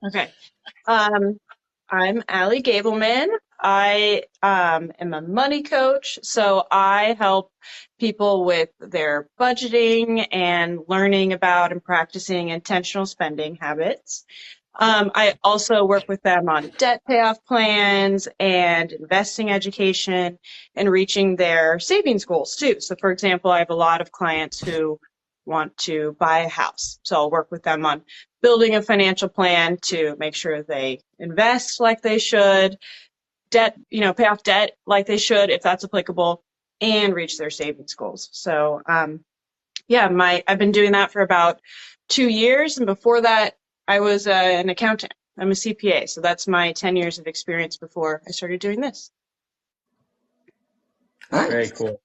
Okay. Um, I'm Allie Gableman. I am a money coach, so I help people with their budgeting and learning about and practicing intentional spending habits. I also work with them on debt payoff plans and investing education and reaching their savings goals too. So, for example, I have a lot of clients who want to buy a house. So I'll work with them on building a financial plan to make sure they invest like they should, debt, pay off debt like they should, if that's applicable, and reach their savings goals. So, yeah, I've been doing that for about 2 years, and before that, I was an accountant. I'm a CPA, so that's my 10 years of experience before I started doing this. Very Nice. cool.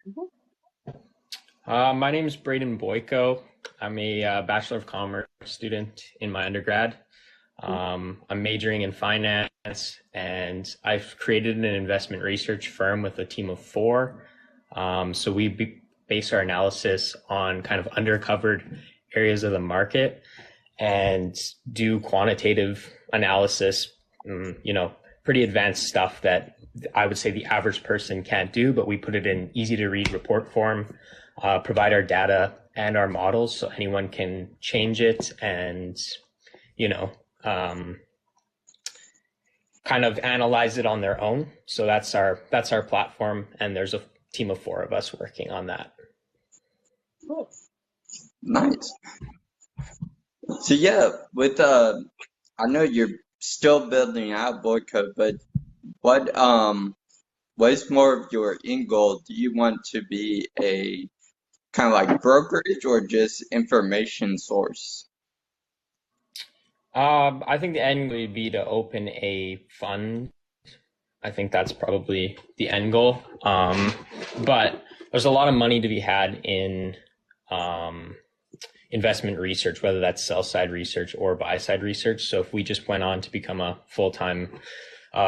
Mhm. My name is Braden Boyko. I'm a Bachelor of Commerce student in my undergrad. I'm majoring in finance, and I've created an investment research firm with a team of four. So base our analysis on kind of undercovered areas of the market and do quantitative analysis, pretty advanced stuff that I would say the average person can't do, but we put it in easy to read report form, provide our data and our models so anyone can change it and, you know, um, kind of analyze it on their own. So that's our platform, and there's a team of four of us working on that. Cool. Nice. So yeah, I know you're still building out Boyco, but what what is more of your end goal? Do you want to be a kind of like brokerage or just information source? I think the end would be to open a fund. I think that's probably the end goal. But there's a lot of money to be had in um, investment research, whether that's sell side research or buy side research. So if we just went on to become a full time,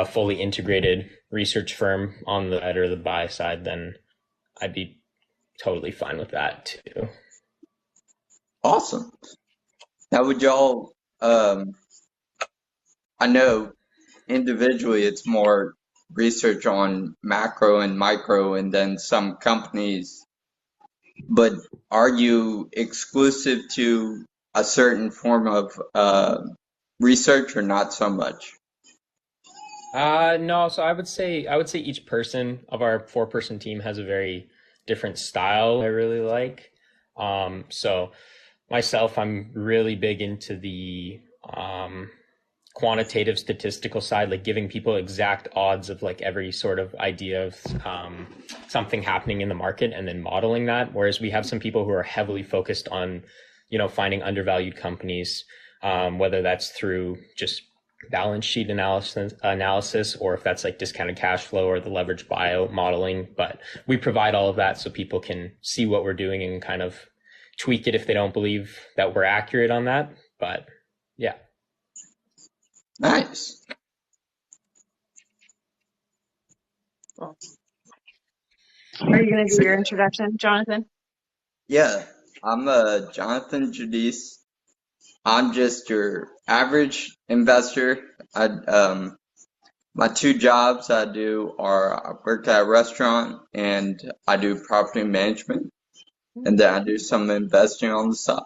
fully integrated research firm on the side or the buy side, then I'd be totally fine with that too. Awesome. Now would y'all I know individually it's more research on macro and micro and then some companies, but are you exclusive to a certain form of research or not so much? No, so I would say each person of our four-person team has a very different style I really like. So myself, I'm really big into the quantitative statistical side, like giving people exact odds of like every sort of idea of something happening in the market and then modeling that. Whereas we have some people who are heavily focused on, finding undervalued companies, whether that's through just balance sheet analysis, or if that's like discounted cash flow or the leverage buyout modeling. But we provide all of that so people can see what we're doing and kind of tweak it if they don't believe that we're accurate on that. But yeah. Nice. Cool. Are you going to do your introduction, Jonathan? Yeah, I'm Jonathan Judice. I'm just your average investor. My two jobs I do are I work at a restaurant and I do property management, and then I do some investing on the side.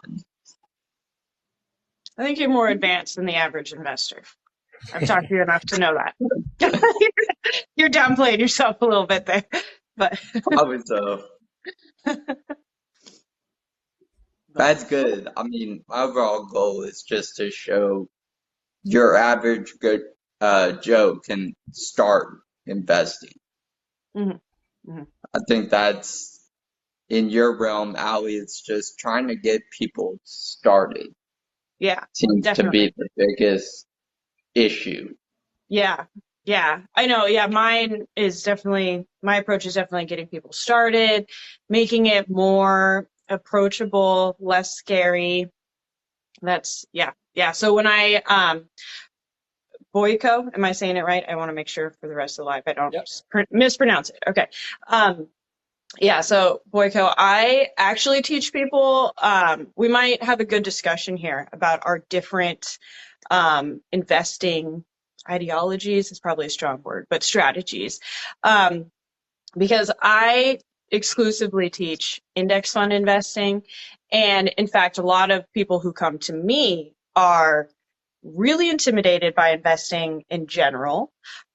I think you're more advanced than the average investor. I've talked to you enough to know that. You're downplaying yourself a little bit there, but Probably so. That's good. I mean, my overall goal is just to show your average good Joe can start investing. Mhm, mhm. I think that's in your realm, Allie. It's just trying to get people started Yeah, seems to definitely. be the biggest issue. Yeah, yeah, I know. Yeah, my approach is definitely getting people started, making it more approachable, less scary. Yeah, yeah. So when Boyko, am I saying it right? I want to make sure for the rest of the life I don't Yep. mispronounce it. Okay. Um, Yeah, so Boyko, I actually teach people. We might have a good discussion here about our different investing ideologies. Is probably a strong word, but strategies. Um, because I exclusively teach index fund investing. And in fact, a lot of people who come to me are really intimidated by investing in general,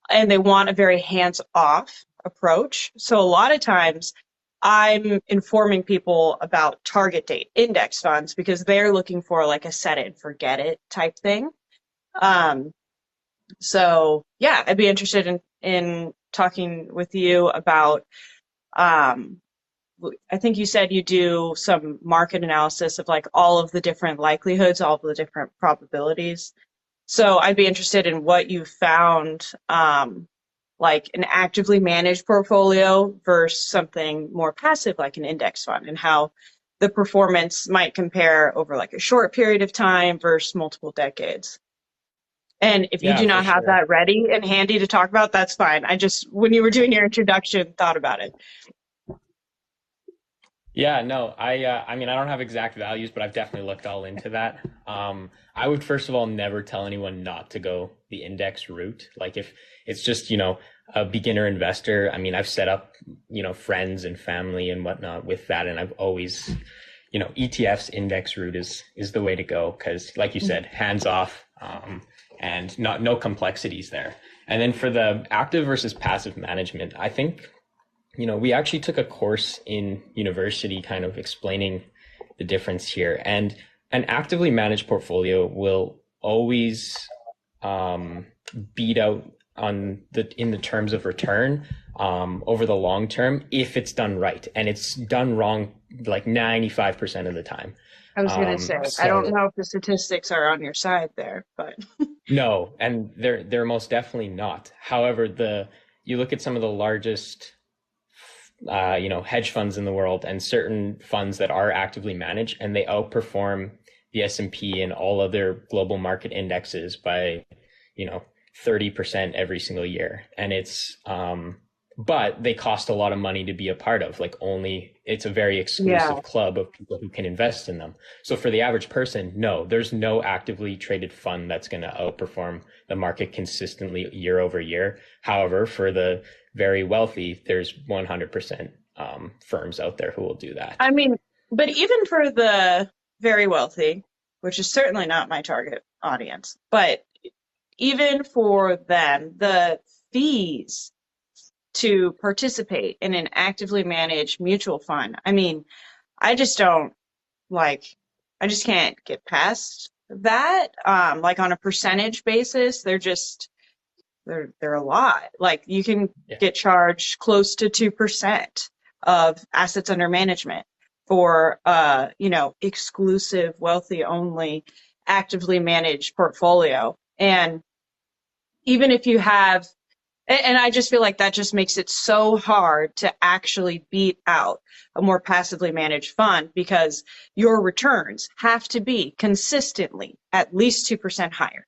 and they want a very hands-off approach. So a lot of times I'm informing people about target date index funds because they're looking for like a set it and forget it type thing. Um, so yeah, I'd be interested in talking with you about um, I think you said you do some market analysis of like all of the different likelihoods, all of the different probabilities. So I'd be interested in what you found, like an actively managed portfolio versus something more passive like an index fund, and how the performance might compare over like a short period of time versus multiple decades. And if you Yeah, do for not have sure. that ready and handy to talk about, that's fine. I just, when you were doing your introduction, thought about it. Yeah, no, I mean, I don't have exact values, but I've definitely looked all into that. I would first of all never tell anyone not to go the index route. Like if it's just, a beginner investor, I mean, I've set up, friends and family and whatnot with that, and I've always, ETFs index route is the way to go because, like you said, hands off, and not no complexities there. And then for the active versus passive management, I think we actually took a course in university kind of explaining the difference here. And an actively managed portfolio will always um, beat out in the terms of return over the long term if it's done right. And it's done wrong like 95% of the time. I was going to say, I don't So know if the statistics are on your side there, but no, and they're most definitely not. However, the you look at some of the largest hedge funds in the world and certain funds that are actively managed, and they outperform the S&P and all other global market indexes by, 30% every single year. And but they cost a lot of money to be a part of. Like it's a very yeah. exclusive club of people who can invest in them. So for the average person, no, there's no actively traded fund that's going to outperform the market consistently year over year. However, for the very wealthy, there's 100% firms out there who will do that. I mean, but even for the very wealthy, which is certainly not my target audience, but even for them, the fees to participate in an actively managed mutual fund, I mean, I just don't like, I just can't get past that. Like on a percentage basis, they're a lot. Like you can Yeah. get charged close to 2% of assets under management for exclusive wealthy only actively managed portfolio. And even if you have, and I just feel like that just makes it so hard to actually beat out a more passively managed fund because your returns have to be consistently at least 2% higher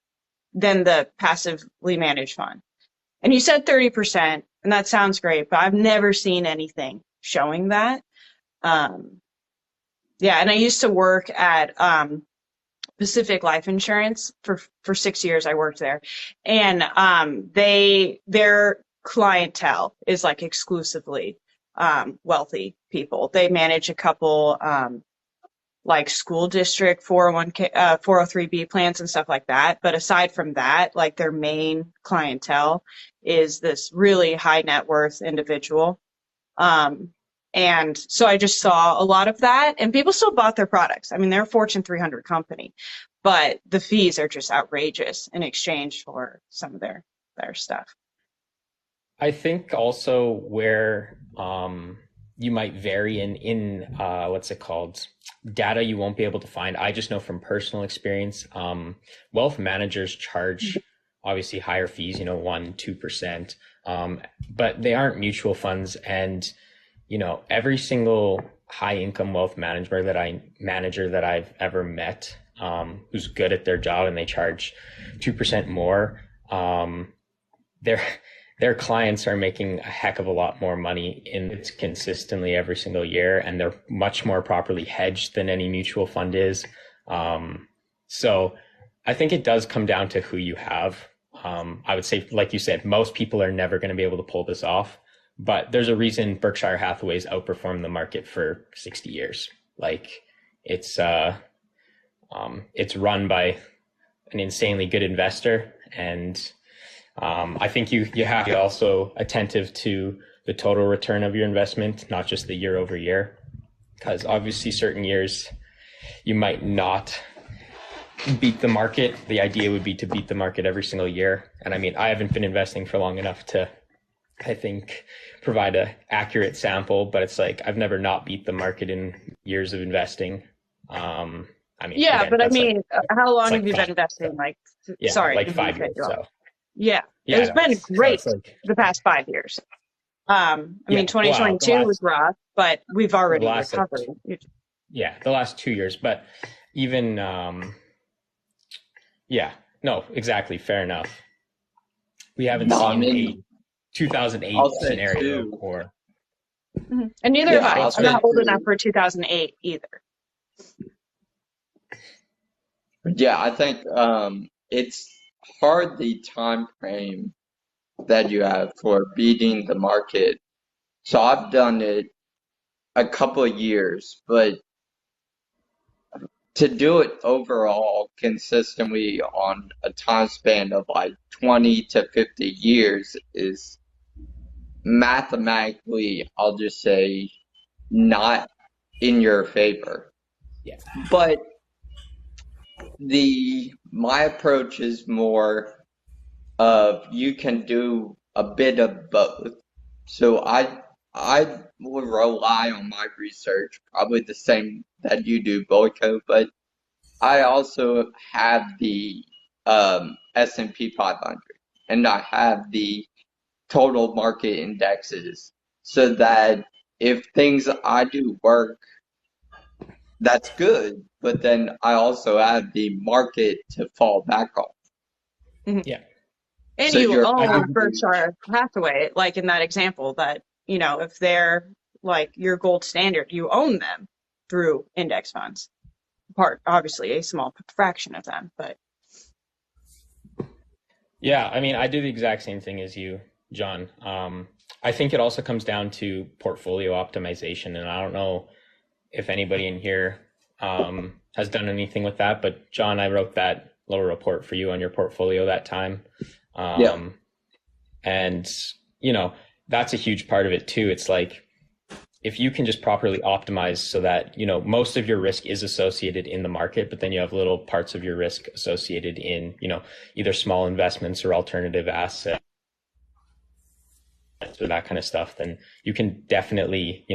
than the passively managed fund. And you said 30%, and that sounds great, but I've never seen anything showing that. Um, yeah, and I used to work at Pacific Life Insurance for 6 years. I worked there, and their clientele is like exclusively wealthy people. They manage a couple like school district 401k 403b plans and stuff like that, but aside from that, like their main clientele is this really high net worth individual. um and so I just saw a lot of that, and people still bought their products. I mean, they're a Fortune 300 company, but the fees are just outrageous in exchange for some of their stuff. I think also where you might vary in what's it called, data you won't be able to find. I just know from personal experience, wealth managers charge obviously higher fees, 1-2%, but they aren't mutual funds. And every single high income wealth manager that I've ever met, who's good at their job and they charge 2% more, they're their clients are making a heck of a lot more money in it consistently every single year, and they're much more properly hedged than any mutual fund is. So I think it does come down to who you have. I would say, like you said, most people are never going to be able to pull this off, but there's a reason Berkshire Hathaway's outperformed the market for 60 years. Like it's run by an insanely good investor, and I think you have to be also attentive to the total return of your investment, not just the year over year, because obviously certain years you might not beat the market. The idea would be to beat the market every single year. And I mean, I haven't been investing for long enough to, I think, provide a accurate sample, but it's like I've never not beat the market in years of investing. I mean, Yeah, again, but I that's mean, how long like have you been investing? Sorry, like didn't 5 mean to cut years. you off. So Yeah, yeah, it's been great like, the past 5 years. I mean, yeah, well, 2022 was rough, but we've already the last, like, recovered. the last 2 years, but even, yeah, no, exactly. Fair enough. We haven't No, I seen mean, a 2008 I'll say scenario too. or Mhm. And neither Yeah, have I. I'll I'm say not old too. enough for 2008 either. Yeah, I think it's hard the time frame that you have for beating the market. So I've done it a couple of years, but to do it overall consistently on a time span of like 20 to 50 years is mathematically, I'll just say, not in your favor. yeah, But my approach is more of you can do a bit of both. So I will rely on my research, probably the same that you do, Boyko, but I also have the S&P 500, and I have the total market indexes, so that if things I do work, that's good, but then I also have the market to fall back on. yeah. And So you you're own average. Berkshire Hathaway, like in that example, that, if they're like your gold standard, you own them through index funds. Obviously, a small fraction of them, but Yeah, I mean, I do the exact same thing as you, John. I think it also comes down to portfolio optimization, and I don't know if anybody in here has done anything with that, but John, I wrote that little report for you on your portfolio that time. Yeah. And, that's a huge part of it too. It's like, if you can just properly optimize so that, most of your risk is associated in the market, but then you have little parts of your risk associated in, either small investments or alternative assets or that kind of stuff, then you can definitely,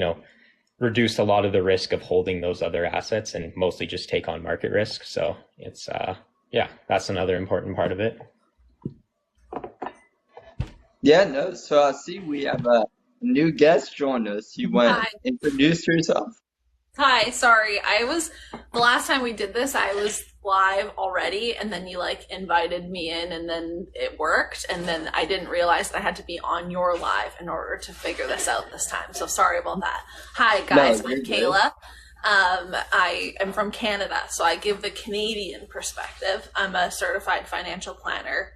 reduce a lot of the risk of holding those other assets and mostly just take on market risk. So it's, that's another important part of it. Yeah, no, so I see we have a new guest join us. You want Hi. to introduce yourself? Hi, sorry. The last time we did this, I was live already, and then you invited me in, and then it worked, and then I didn't realize that I had to be on your live in order to figure this out this time. So sorry about that. Hi guys, No, I'm you're good. Kayla. I am from Canada, so I give the Canadian perspective. I'm a certified financial planner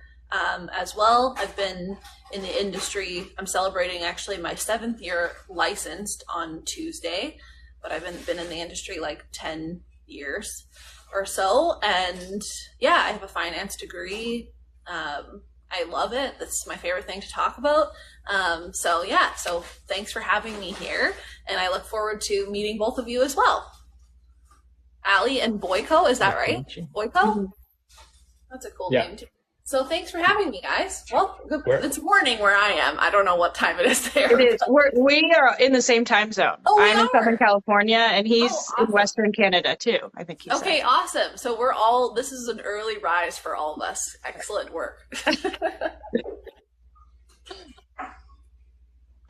as well. I've been in the industry. I'm celebrating actually my 7th year licensed on Tuesday, but I've been in the industry 10 years or so. And yeah, I have a finance degree. I love it. That's my favorite thing to talk about. So thanks for having me here. And I look forward to meeting both of you as well. Ali and Boyko, is that right? Boyko? That's a cool name too. So thanks for having me, guys. Well, it's morning where I am. I don't know what time it is there. it is. We are in the same time zone. Oh, we I'm in are? Southern California, and he's awesome. in Western Canada too, I think he Okay, said. awesome. So this is an early rise for all of us. Excellent work.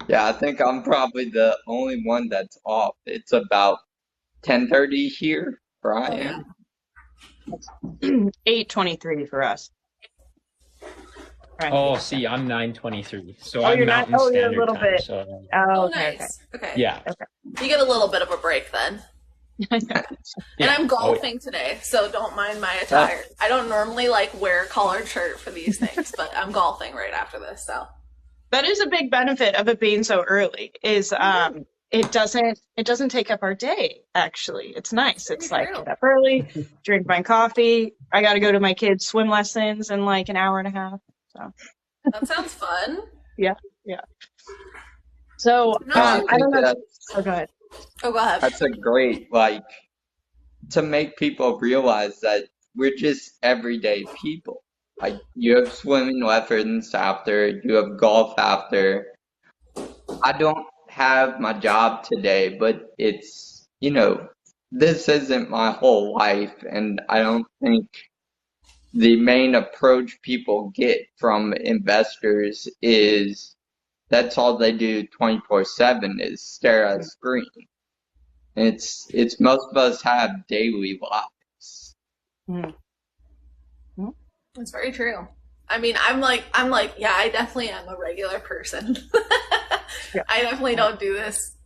Yeah, I think I'm probably the only one that's off. It's about 10:30 here where I am. 8:23 for us. trying to Oh, get see, I'm 9:23, so Oh, I'm you're not. Mountain Oh, you're a Standard little Time. bit. So Oh, Oh, okay, nice. Okay. yeah, You get a little bit of a break then. okay. And yeah. I'm Oh, yeah. golfing today, so don't mind my attire. I don't normally like wear a collared shirt for these things, but I'm golfing right after this, so. That is a big benefit of it being so early. Is it doesn't take up our day. Actually, it's nice. Very It's like true. get up early, drink my coffee. I got to go to my kids' swim lessons in like an hour and a half. So That sounds fun. yeah. So No, I I don't think know. that Oh, go ahead. Oh, go ahead. that's a great, like, to make people realize that we're just everyday people. Like, you have swimming lessons after, you have golf after. I don't have my job today, but it's, this isn't my whole life, and I don't think the main approach people get from investors is that's all they do 24/7 is stare at a screen. And it's most of us have daily lives. Mhm. That's very true. I mean, I'm like, yeah, I definitely am a regular person. Yeah. I definitely don't do this,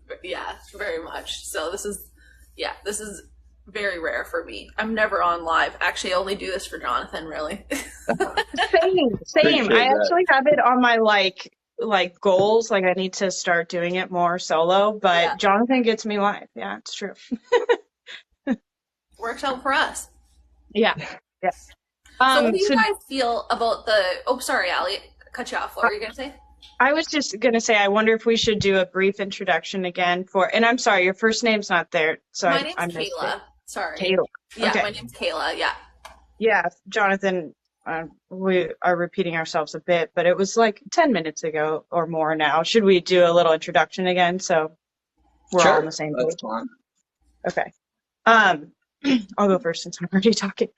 very much. So this is very rare for me. I'm never on live. Actually, I only do this for Jonathan, really. Same. Appreciate I that. actually have it on my like goals. Like I need to start doing it more solo. But Yeah. Jonathan gets me live. Yeah, it's true. Works out for us. Yeah. So what do you So guys feel about the? Oh, sorry, Allie, cut you off. What were you gonna say? I was just gonna say, I wonder if we should do a brief introduction again and I'm sorry, your first name's not there, so My I name's missed Kayla. Sorry. Kayla. Yeah, Okay. my name's Kayla. Yeah. Yeah, Jonathan, we are repeating ourselves a bit, but it was like 10 minutes ago or more now. Should we do a little introduction again so we're all on the same That's page? fine. Okay. I'll go first since I'm already talking.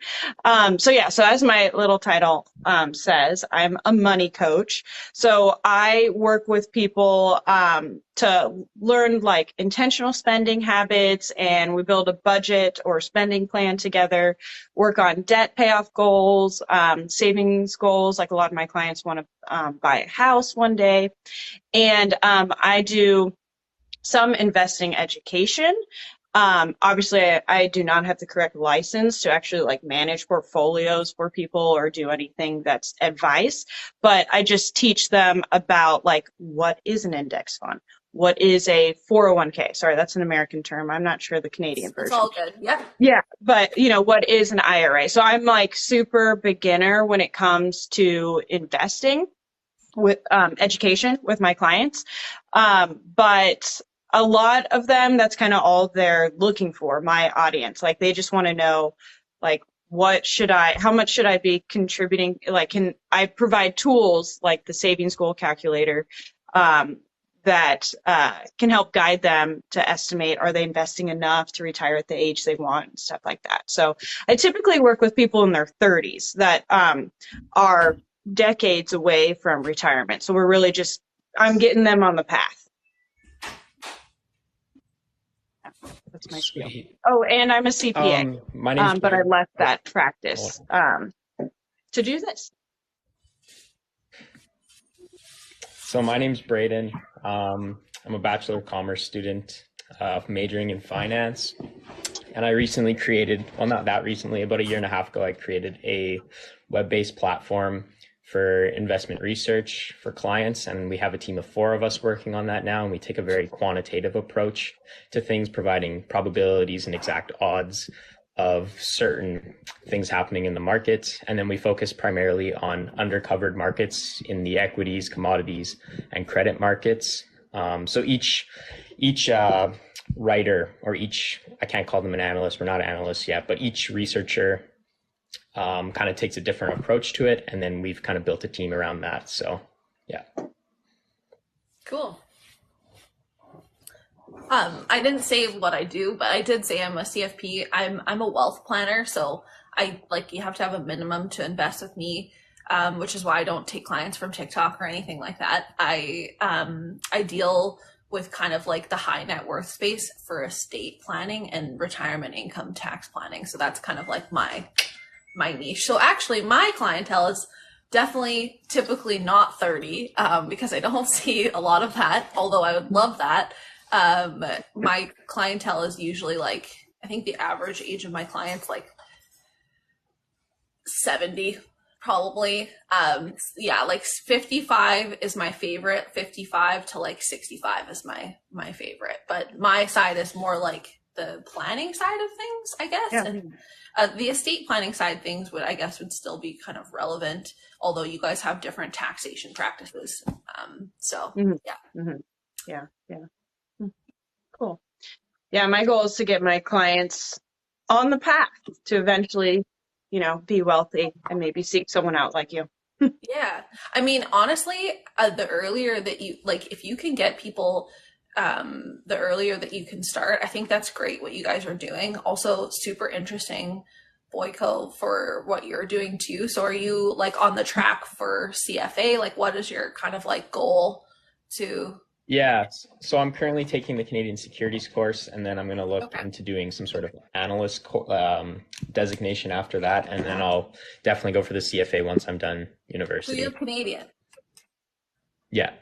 So as my little title says, I'm a money coach. So I work with people to learn like intentional spending habits, and we build a budget or spending plan together, work on debt payoff goals, savings goals. Like a lot of my clients want to buy a house one day. And I do some investing education. Obviously, I do not have the correct license to actually like manage portfolios for people or do anything that's advice, but I just teach them about like what is an index fund, what is a 401k. Sorry, that's an American term. I'm not sure the Canadian It's version. all good. Yeah. Yeah, but what is an IRA? So I'm like super beginner when it comes to investing with education with my clients, but a lot of them, that's kind of all they're looking for, my audience. Like they just want to know, like, how much should I be contributing? Like, can I provide tools like the savings goal calculator that can help guide them to estimate, are they investing enough to retire at the age they want and stuff like that. So I typically work with people in their 30s that are decades away from retirement. So we're really I'm getting them on the path. That's my spiel. Sweet. Oh, and I'm a CPA, My name's but I Braden. left that practice to do this. So my name's Braden. I'm a Bachelor of Commerce student, majoring in finance. And I recently created, well, not that recently, about a year and a half ago, I created a web-based platform for investment research for clients. And we have a team of 4 of us working on that now. And we take a very quantitative approach to things, providing probabilities and exact odds of certain things happening in the market. And then we focus primarily on undercovered markets in the equities, commodities, and credit markets. So each writer, or I can't call them an analyst, we're not analysts yet, but each researcher kind of takes a different approach to it. And then we've kind of built a team around that. So, yeah. Cool. I didn't say what I do, but I did say I'm a CFP. I'm a wealth planner, so you have to have a minimum to invest with me, which is why I don't take clients from TikTok or anything like that. I deal with kind of like the high net worth space for estate planning and retirement income tax planning. So that's kind of like my niche. So actually my clientele is definitely typically not 30, because I don't see a lot of that, although I would love that. My clientele is usually like, I think the average age of my clients like 70 probably. Yeah, like 55 is my favorite. 55 to like 65 is my favorite. But my side is more like the planning side of things, I guess. Yeah. And the estate planning side things would, I guess, would still be kind of relevant, although you guys have different taxation practices. So Mhm. yeah. Mhm. Yeah. Cool. Yeah, my goal is to get my clients on the path to eventually, be wealthy and maybe seek someone out like you. Yeah. I mean, honestly, the earlier that you, like, if you can get people, the earlier that you can start, I think that's great what you guys are doing. Also, super interesting, Boyko, for what you're doing too. So, are you like on the track for CFA? Like, what is your kind of like goal to? Yeah, so I'm currently taking the Canadian Securities course, and then I'm going to look Okay. into doing some sort of analyst designation after that, and then I'll definitely go for the CFA once I'm done So university. you're Canadian. Yeah.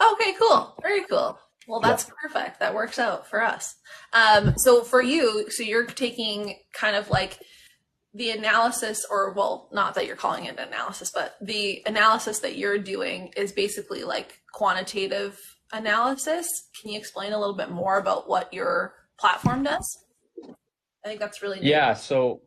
Okay, cool. Very cool. Well, that's perfect. That works out for us. So for you, so you're taking kind of like the analysis, or well, not that you're calling it analysis, but the analysis that you're doing is basically like quantitative analysis. Can you explain a little bit more about what your platform does? I think that's really neat. Yeah, so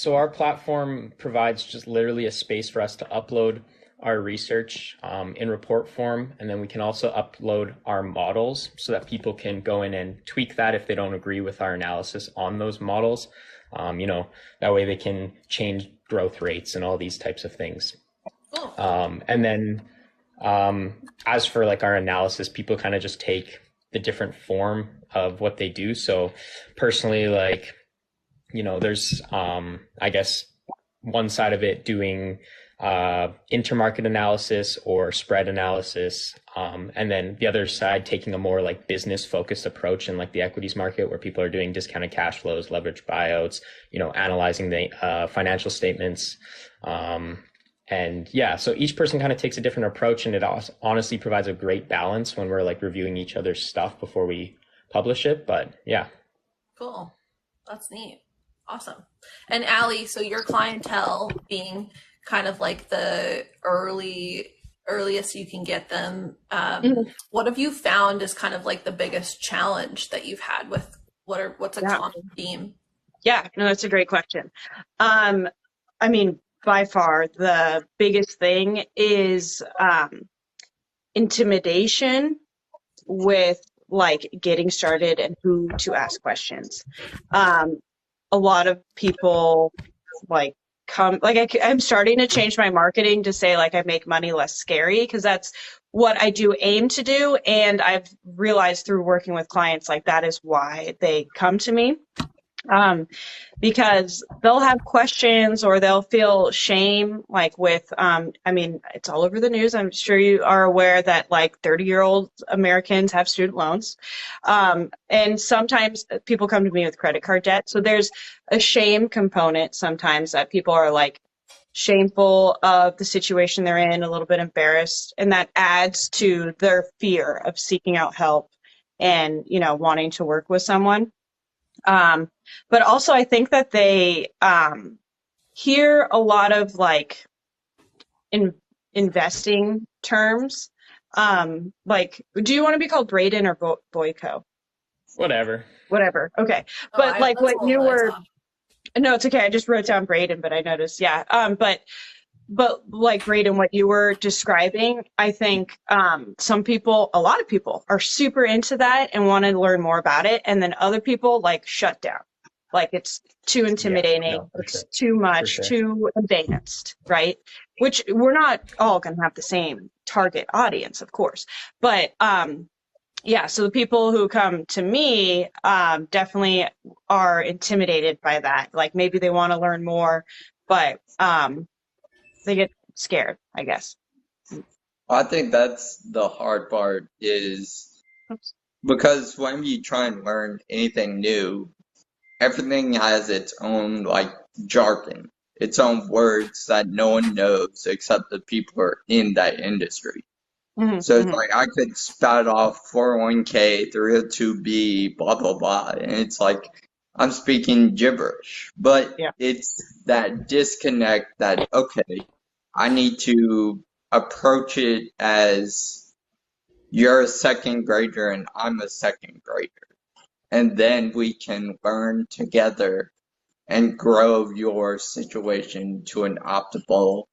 our platform provides just literally a space for us to upload our research in report form, and then we can also upload our models so that people can go in and tweak that if they don't agree with our analysis on those models. That way they can change growth rates and all these types of things. Cool. And then as for like our analysis, people kind of just take the different form of what they do. So personally, like, there's I guess one side of it doing intermarket analysis or spread analysis, and then the other side taking a more like business focused approach in like the equities market, where people are doing discounted cash flows, leverage buyouts, analyzing the financial statements. And yeah, so each person kind of takes a different approach, and it honestly provides a great balance when we're like reviewing each other's stuff before we publish it. But yeah. Cool. That's neat. Awesome. And Allie, so your clientele being kind of like the earliest you can get them, what have you found is kind of like the biggest challenge that you've had with what's a common theme? Yeah, no, that's a great question. I mean, by far the biggest thing is intimidation with like getting started and who to ask questions. A lot of people like I'm starting to change my marketing to say like I make money less scary, because that's what I do aim to do. And I've realized through working with clients, like that is why they come to me. Because they'll have questions or they'll feel shame, like with, I mean, it's all over the news. I'm sure you are aware that like 30-year-old Americans have student loans. And sometimes people come to me with credit card debt. So there's a shame component sometimes that people are like shameful of the situation they're in, a little bit embarrassed, and that adds to their fear of seeking out help and, wanting to work with someone. But also I think that they hear a lot of like investing terms. Like, do you want to be called Braden or Boyko? Whatever. Okay. But like what you were, no, it's okay. I just wrote down Braden, but I noticed, yeah. But like Braden, what you were describing, I think a lot of people are super into that and want to learn more about it. And then other people like shut down. Like it's too intimidating, it's too much, too advanced, right? Which we're not all going to have the same target audience, of course. But yeah, so the people who come to me definitely are intimidated by that. Like maybe they want to learn more, but they get scared, I guess. I think that's the hard part, is because when you try and learn anything new, everything has its own like jargon. its own words that no one knows except the people who are in that industry. Mhm, So it's mhm. like I could spout off 401k, 302b, blah, blah, blah. And it's like I'm speaking gibberish. But Yeah. it's that disconnect that, okay, I need to approach it as you're a second grader and I'm a second grader. And then we can learn together and grow your situation to an optimal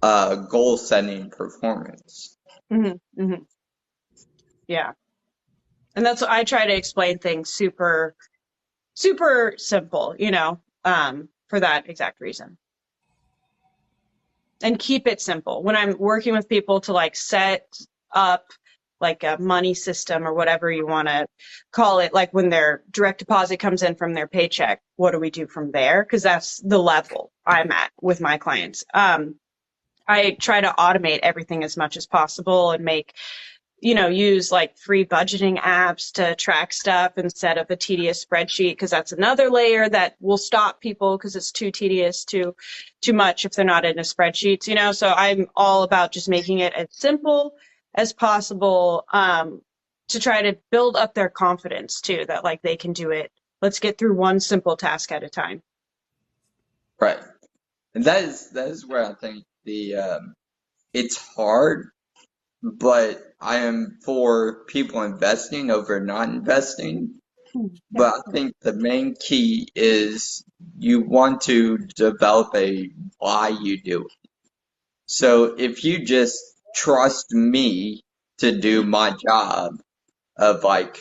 goal setting performance. Mhm, mhm. Yeah. And that's what I try to explain things super, super simple, for that exact reason. And keep it simple. When I'm working with people to like set up like a money system or whatever you want to call it, like when their direct deposit comes in from their paycheck, what do we do from there? Because that's the level I'm at with my clients. I try to automate everything as much as possible and make, use like free budgeting apps to track stuff instead of a tedious spreadsheet, because that's another layer that will stop people because it's too tedious, too much if they're not in a spreadsheet, So I'm all about just making it as simple as possible, to try to build up their confidence too, that like they can do it. Let's get through one simple task at a time. Right. And that is where I think it's hard, but I am for people investing over not investing. But I think the main key is you want to develop a why you do it. So if you just trust me to do my job of like,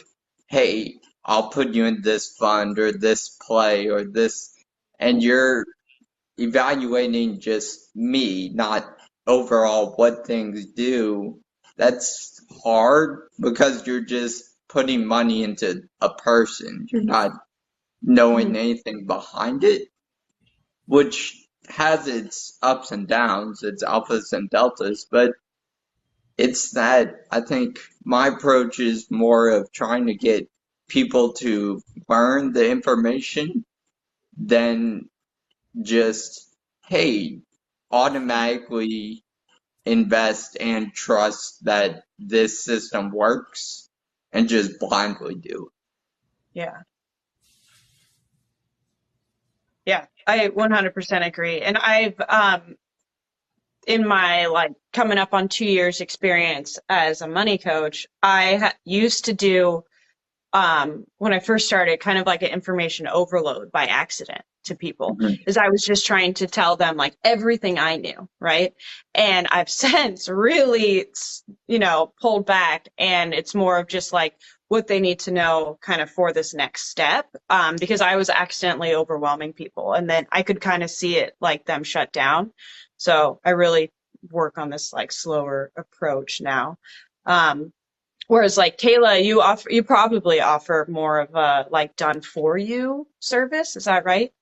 hey, I'll put you in this fund or this play or this, and you're evaluating just me, not overall what things do, that's hard because you're just putting money into a person. You're not knowing anything behind it, which has its ups and downs, its alphas and deltas, but it's that I think my approach is more of trying to get people to learn the information than just, hey, automatically invest and trust that this system works and just blindly do it. Yeah. Yeah, I 100% agree. And I've, in my like coming up on 2 years experience as a money coach, I used to do, when I first started, kind of like an information overload by accident to people, is I was just trying to tell them like everything I knew, right? And I've since really, pulled back, and it's more of just like what they need to know kind of for this next step, because I was accidentally overwhelming people, and then I could kind of see it like them shut down. So I really work on this like slower approach now. Whereas like Kayla, you probably offer more of a like done for you service. Is that right?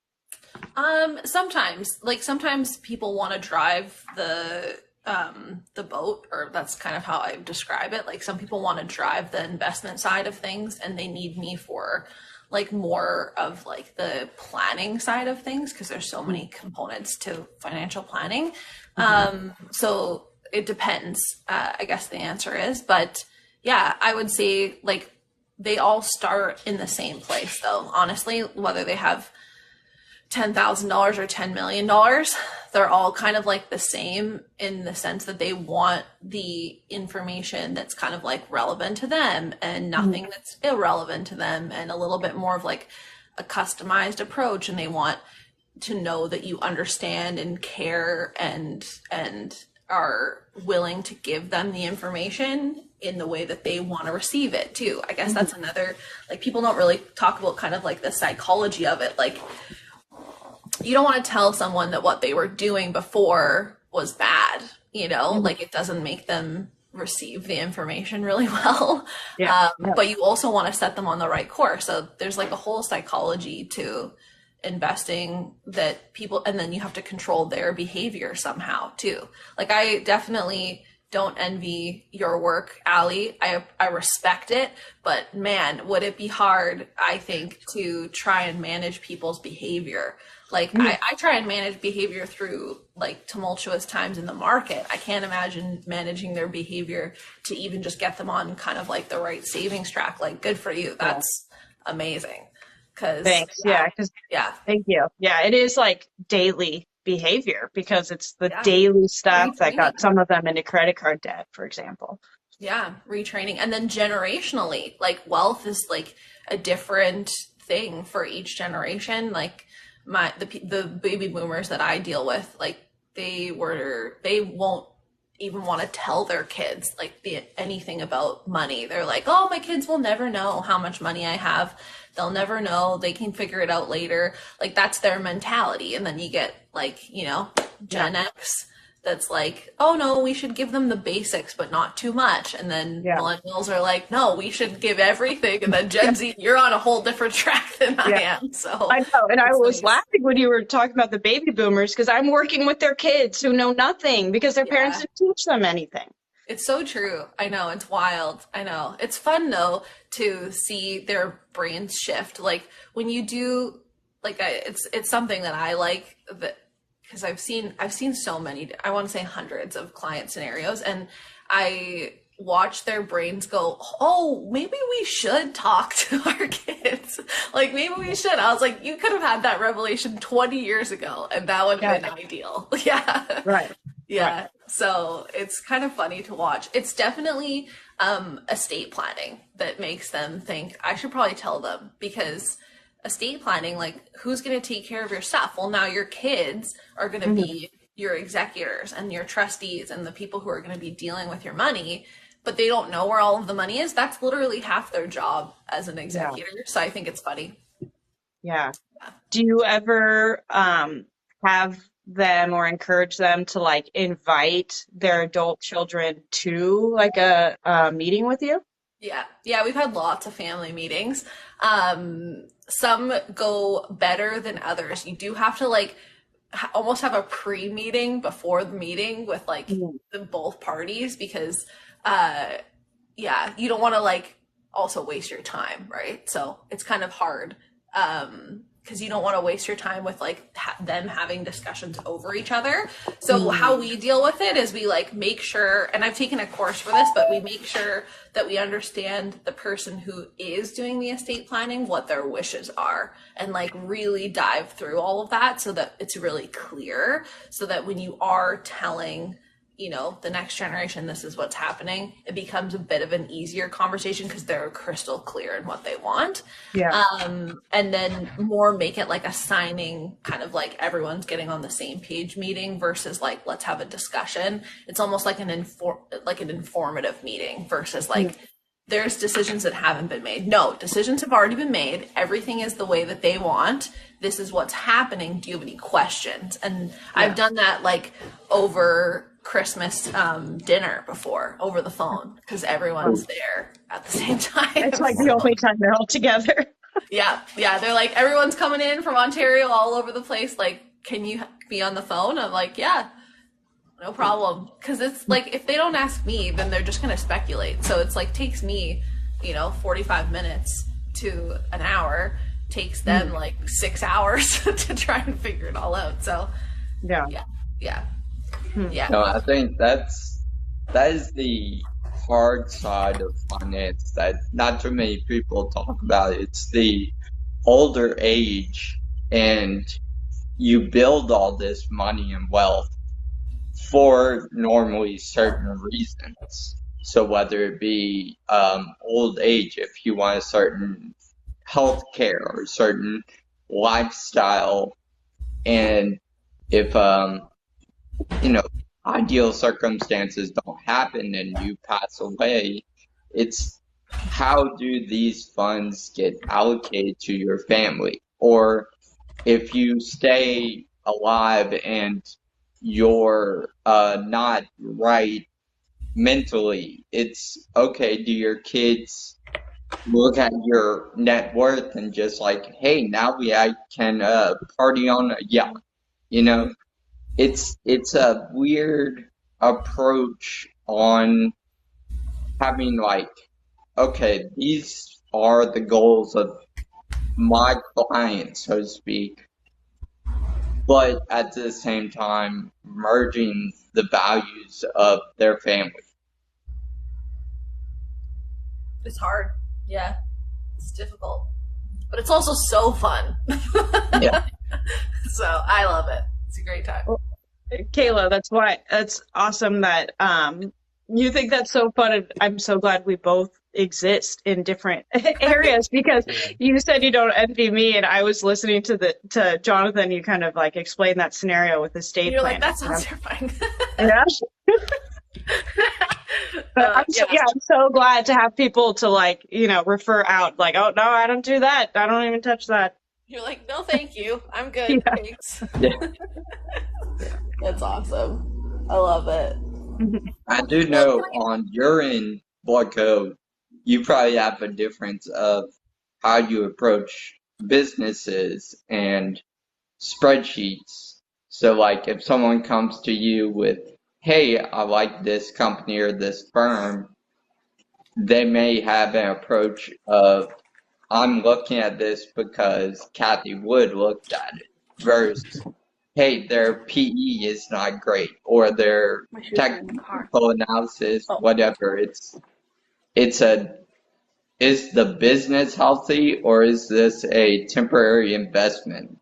Sometimes people want to drive the boat, or that's kind of how I describe it. Like some people want to drive the investment side of things and they need me for like more of like the planning side of things, because there's so many components to financial planning. So it depends, I guess the answer is, but yeah, I would say like they all start in the same place though, honestly, whether they have $10,000 or $10 million, they're all kind of like the same in the sense that they want the information that's kind of like relevant to them and nothing that's irrelevant to them, and a little bit more of like a customized approach. And they want to know that you understand and care and are willing to give them the information in the way that they want to receive it too. I guess that's another, like people don't really talk about kind of like the psychology of it. Like, you don't want to tell someone that what they were doing before was bad, like it doesn't make them receive the information really well. But you also want to set them on the right course. So there's like a whole psychology to investing that people, and then you have to control their behavior somehow too. Like I definitely don't envy your work, Allie. I respect it, but man, would it be hard, I think, to try and manage people's behavior. Like I try and manage behavior through like tumultuous times in the market. I can't imagine managing their behavior to even just get them on kind of like the right savings track. Like, good for you. That's amazing. Thanks. Yeah. Yeah. Thank you. Yeah. It is like daily behavior because it's the Yeah. daily stuff that Retraining. got some of them into credit card debt, for example. Yeah, retraining. And then generationally, like wealth is like a different thing for each generation. Like the baby boomers that I deal with, like they won't even want to tell their kids like anything about money. They're like, "Oh, my kids will never know how much money I have. They'll never know. They can figure it out later." Like that's their mentality. And then you get like, you know, Gen X that's like, "Oh no, we should give them the basics, but not too much." And then millennials are like, "No, we should give everything." And then Gen Z, you're on a whole different track than I am. So I know, and I was laughing when you were talking about the baby boomers because I'm working with their kids who know nothing because their parents didn't teach them anything. It's so true. I know, it's wild. I know. It's fun though to see their brains shift. Like when you do, like it's something that I like that. Because I've seen so many, I want to say hundreds of client scenarios, and I watch their brains go, "Oh, maybe we should talk to our kids. Like maybe we should." I was like, you could have had that revelation 20 years ago, and that would have been ideal. Yeah. Right. Yeah. Right. So it's kind of funny to watch. It's definitely estate planning that makes them think I should probably tell them, because estate planning, like who's going to take care of your stuff? Well, now your kids are going to be your executors and your trustees and the people who are going to be dealing with your money, but they don't know where all of the money is. That's literally half their job as an executor. So I think it's funny. Yeah. Do you ever have them or encourage them to like invite their adult children to like a meeting with you? Yeah, we've had lots of family meetings. Some go better than others. You do have to like almost have a pre-meeting before the meeting with like the both parties, because you don't want to like also waste your time, right? So it's kind of hard because you don't want to waste your time with like them having discussions over each other. So how we deal with it is we like make sure, and I've taken a course for this, but we make sure that we understand the person who is doing the estate planning, what their wishes are, and like really dive through all of that so that it's really clear, so that when you are telling, you know, the next generation, this is what's happening, it becomes a bit of an easier conversation because they're crystal clear in what they want. Yeah. And then more make it like a signing, kind of like everyone's getting on the same page meeting versus like, let's have a discussion. It's almost like an informative meeting versus like, there's decisions that haven't been made. No, decisions have already been made. Everything is the way that they want. This is what's happening. Do you have any questions? And I've done that like over Christmas dinner before, over the phone, because everyone's there at the same time. It's like the only time they're all together. Yeah. They're like, everyone's coming in from Ontario, all over the place. Like, can you be on the phone? I'm like, yeah, no problem. Because it's like, if they don't ask me, then they're just going to speculate. So it's like, takes me, 45 minutes to an hour, takes them like 6 hours to try and figure it all out. So yeah. No, I think that is the hard side of finance that not too many people talk about. It's the older age, and you build all this money and wealth for normally certain reasons. So whether it be old age, if you want a certain health care or certain lifestyle, and if ideal circumstances don't happen and you pass away, it's how do these funds get allocated to your family? Or if you stay alive and you're not right mentally, it's okay, do your kids look at your net worth and just like, hey, now I can party on a yacht, It's a weird approach on having like, okay, these are the goals of my client, so to speak, but at the same time merging the values of their family. It's hard. Yeah. It's difficult. But it's also so fun. Yeah. So I love it. It's a great time. Kayla, that's awesome that you think that's so fun, and I'm so glad we both exist in different areas, because you said you don't envy me, and I was listening to Jonathan. You kind of like explained that scenario with the estate You're plan. like, that sounds terrifying. Yeah. But I'm so glad to have people to like, refer out like, oh no, I don't do that. I don't even touch that. You're like, no, thank you. I'm good. Yeah. Thanks. Yeah. That's awesome. I love it. I do know on your end, Boyko, you probably have a difference of how you approach businesses and spreadsheets. So like if someone comes to you with, hey, I like this company or this firm, they may have an approach of, I'm looking at this because Kathy Wood looked at it, versus, hey, their PE is not great, or their technical analysis, whatever. Is the business healthy, or is this a temporary investment?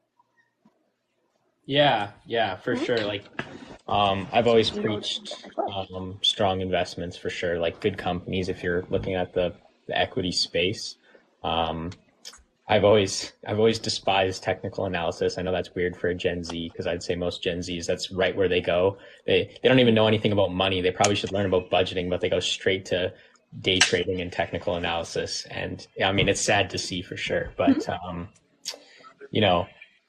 Yeah, for sure. Like, I've always preached strong investments for sure, like good companies if you're looking at the equity space. I've always despised technical analysis. I know that's weird for a Gen Z, because I'd say most Gen Zs, that's right where they go. They don't even know anything about money. They probably should learn about budgeting, but they go straight to day trading and technical analysis. And I mean, it's sad to see for sure. But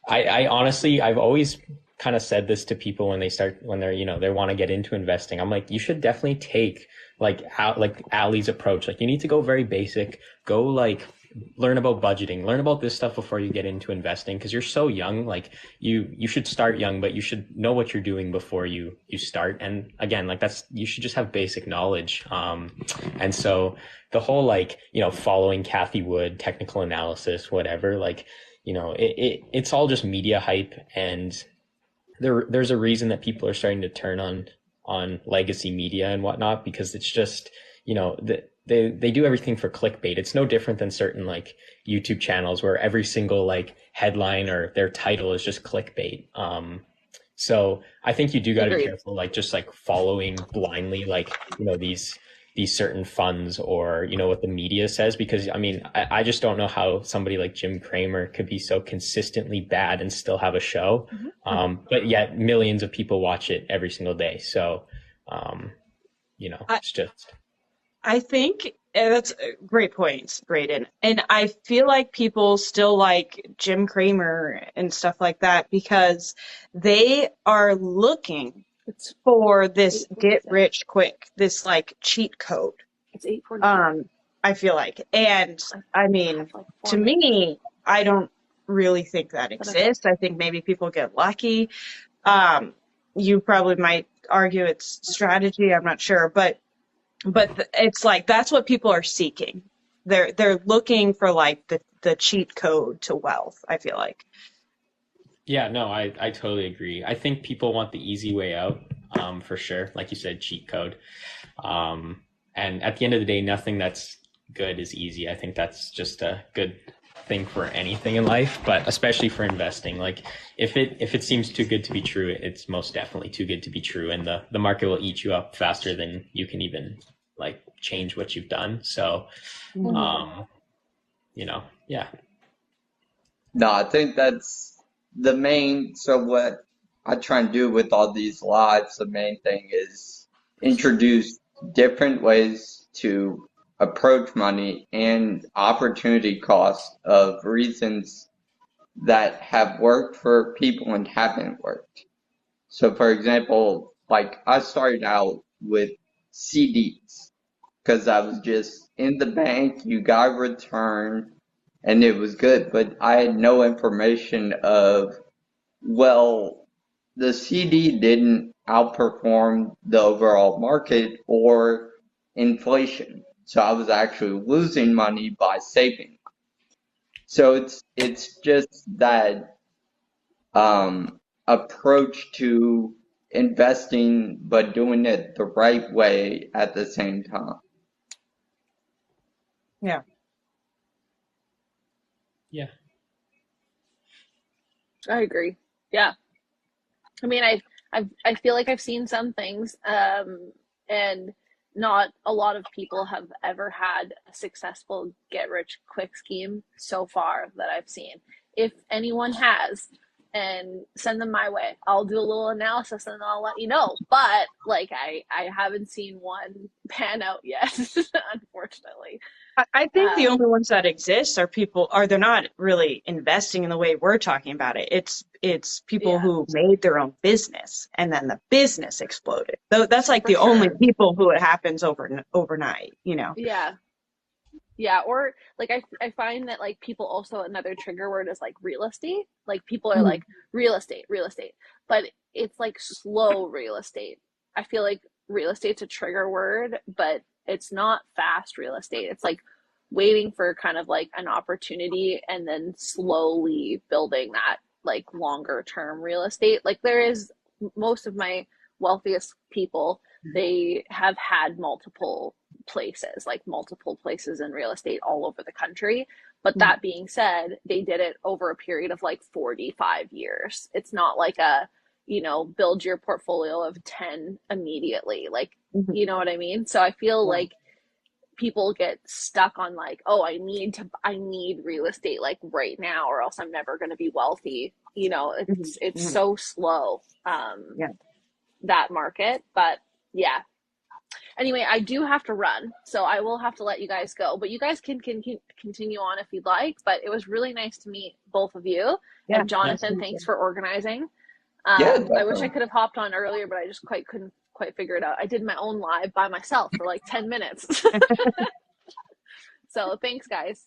I honestly, I've always kind of said this to people when they're they want to get into investing. I'm like, you should definitely take like Allie's approach. Like, you need to go very basic, go like learn about budgeting, learn about this stuff before you get into investing, because you're so young. Like you should start young, but you should know what you're doing before you start. And again, like you should just have basic knowledge. And so the whole following Kathy Wood, technical analysis, whatever, it's all just media hype. And there's a reason that people are starting to turn on legacy media and whatnot, because it's just, they do everything for clickbait. It's no different than certain YouTube channels where every single headline or their title is just clickbait. So I think you do got to be careful, just following blindly, these certain funds or, what the media says, because I mean, I just don't know how somebody like Jim Cramer could be so consistently bad and still have a show. But yet millions of people watch it every single day. So, it's just. I think that's great points, Braden. And I feel like people still like Jim Cramer and stuff like that because they are looking for this get rich quick, this cheat code. It's 8:40. I feel like. And I mean, to me, I don't really think that exists. I think maybe people get lucky. You probably might argue it's strategy. I'm not sure, but it's that's what people are seeking. They're looking for the cheat code to wealth, I feel like. Yeah, no, I totally agree. I think people want the easy way out, for sure. Like you said, cheat code. And at the end of the day, nothing that's good is easy. I think that's just a good thing for anything in life, but especially for investing. If it seems too good to be true, it's most definitely too good to be true, and the market will eat you up faster than you can even change what you've done. So yeah. No, I think that's the main. So what I try and do with all these lives, the main thing is introduce different ways to approach money and opportunity cost of reasons that have worked for people and haven't worked. So for example, I started out with CDs because I was just in the bank, you got a return, and it was good, but I had no information of, well, the CD didn't outperformed the overall market or inflation. So I was actually losing money by saving. So it's just that approach to investing, but doing it the right way at the same time. Yeah. Yeah. I agree. Yeah. I mean, I feel like I've seen some things, and not a lot of people have ever had a successful get rich quick scheme so far that I've seen. If anyone has, and send them my way, I'll do a little analysis and I'll let you know. But like, I haven't seen one pan out yet, unfortunately. I think the Um, only ones that exist are they're not really investing in the way we're talking about it. It's people yeah, who made their own business and then the business exploded. Though that's like for the only sure. people who it happens overnight, you know. Yeah. Yeah, or like I find that like people also, another trigger word is like real estate. Like people are Mhm. like real estate, real estate, but it's like slow real estate. I feel like real estate's a trigger word, but it's not fast real estate. It's like waiting for kind of like an opportunity and then slowly building that like longer term real estate. Like there is most of my wealthiest people, they have had multiple places in real estate all over the country. But Mhm. that being said, they did it over a period of like 45 years. It's not like a, build your portfolio of 10 immediately. Like, Mhm. you know what I mean? So I feel Yeah. like people get stuck on like, oh, I need real estate like right now or else I'm never going to be wealthy. Mhm. It's Mhm. so slow, Yeah. that market. But yeah, anyway, I do have to run, so I will have to let you guys go. But you guys can continue on if you'd like. But it was really nice to meet both of you. Yeah. And Yeah. Nice to Jonathan, meet thanks you. for organizing. Yeah, I wish I definitely. could have hopped on earlier, but I just couldn't quite figure it out. I did my own live by myself for like 10 minutes. So thanks, guys.